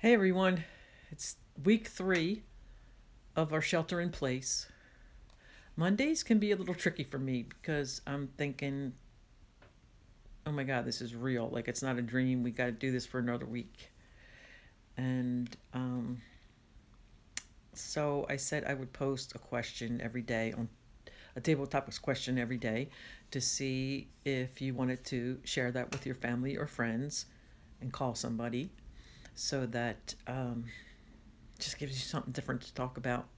Hey everyone, it's week 3 of our shelter in place. Mondays can be a little tricky for me because I'm thinking, oh my God, this is real. Like it's not a dream. We got to do this for another week. And so I said I would post a question every day on a table topics question every day to see if you wanted to share that with your family or friends and call somebody so that just gives you something different to talk about.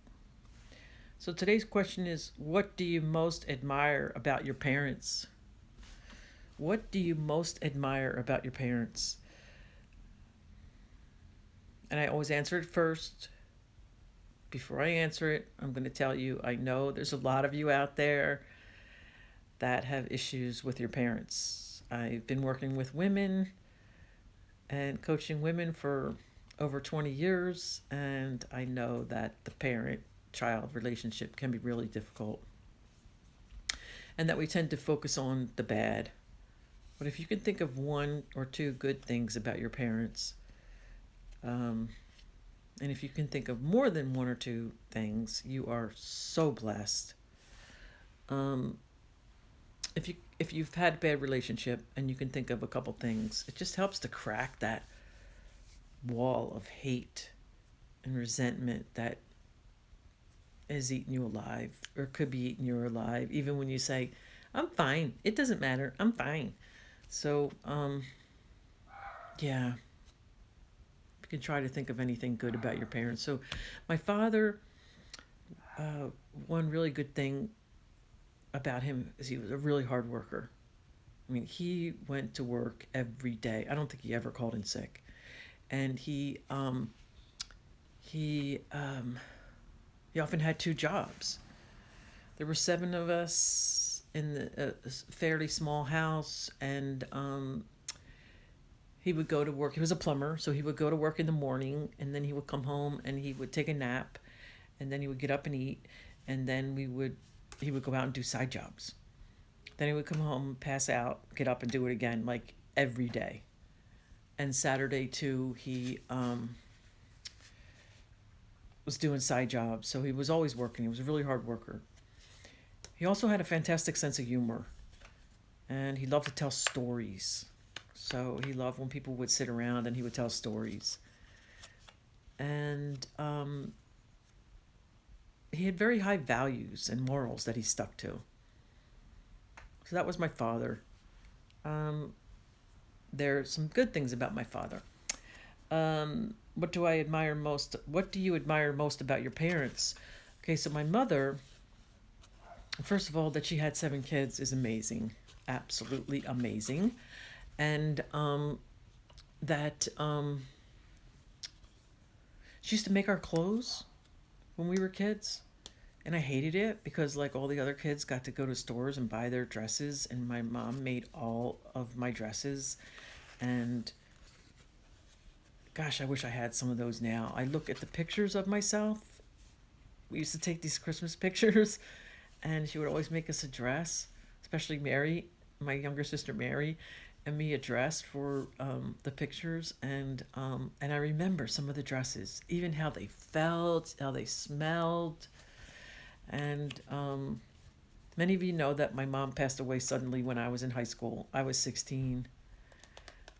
So today's question is, what do you most admire about your parents? What do you most admire about your parents? And I always answer it first. Before I answer it, I'm going to tell you I know there's a lot of you out there that have issues with your parents. I've been working with women and coaching women for over 20 years, and I know that the parent child relationship can be really difficult and that we tend to focus on the bad. But if you can think of one or two good things about your parents, um, and if you can think of more than one or two things, you are so blessed. Um, if you've had a bad relationship and you can think of a couple things, it just helps to crack that wall of hate and resentment that is eating you alive or could be eating you alive. Even when you say, "I'm fine," it doesn't matter. I'm fine. So, yeah, you can try to think of anything good about your parents. So, my father, uh, one really good thing about him is he was a really hard worker. I mean, he went to work every day. I don't think he ever called in sick, and he he often had two jobs. There were 7 of us in the fairly small house, and he would go to work. He was a plumber, so he would go to work in the morning, and then he would come home and he would take a nap, and then he would get up and eat, and then he would go out and do side jobs. Then he would come home, pass out, get up and do it again, like every day. And Saturday too, he was doing side jobs, so he was always working. He was a really hard worker. He also had a fantastic sense of humor, and he loved to tell stories. So he loved when people would sit around and he would tell stories. And he had very high values and morals that he stuck to. So that was my father. Um, there are some good things about my father. What do I admire most? What do you admire most about your parents? Okay, so my mother, first of all, that she had 7 kids is amazing, absolutely amazing, and that she used to make our clothes when we were kids. And I hated it because, like all the other kids, got to go to stores and buy their dresses, and my mom made all of my dresses. And gosh, I wish I had some of those now. I look at the pictures of myself. We used to take these Christmas pictures, and she would always make us a dress, especially Mary, my younger sister Mary, and me a dress for the pictures. And I remember some of the dresses, even how they felt, how they smelled. And many of you know that my mom passed away suddenly when I was in high school. I was 16.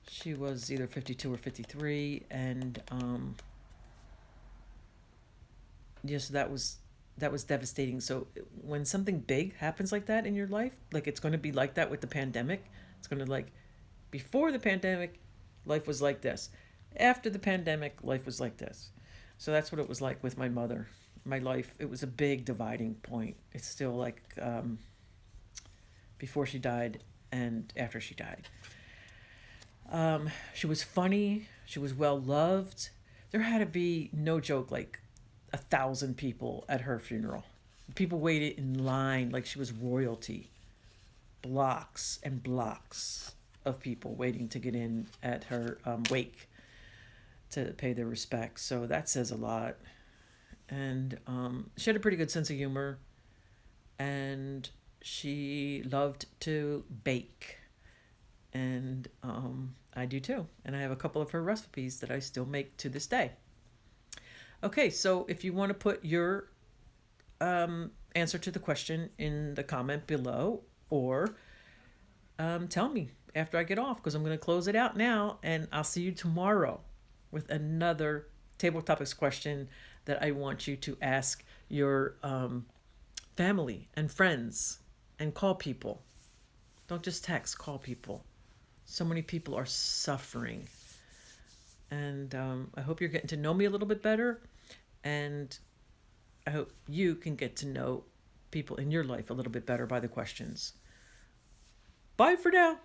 She was either 52 or 53, and yes, that was devastating. So when something big happens like that in your life, like it's going to be like that with the pandemic, it's going to like before the pandemic, life was like this. After the pandemic, life was like this. So that's what it was like with my mother. My life, it was a big dividing point. It's still like before she died and after she died. She was funny. She was well loved. There had to be, no joke, like 1,000 people at her funeral. People waited in line like she was royalty. Blocks and blocks of people waiting to get in at her wake to pay their respects. So that says a lot. And she had a pretty good sense of humor, and she loved to bake. And I do too. And I have a couple of her recipes that I still make to this day. Okay, so if you want to put your answer to the question in the comment below, or tell me after I get off, because I'm going to close it out now, and I'll see you tomorrow with another table topics question that I want you to ask your family and friends, and call people. Don't just text, call people. So many people are suffering. And I hope you're getting to know me a little bit better. And I hope you can get to know people in your life a little bit better by the questions. Bye for now.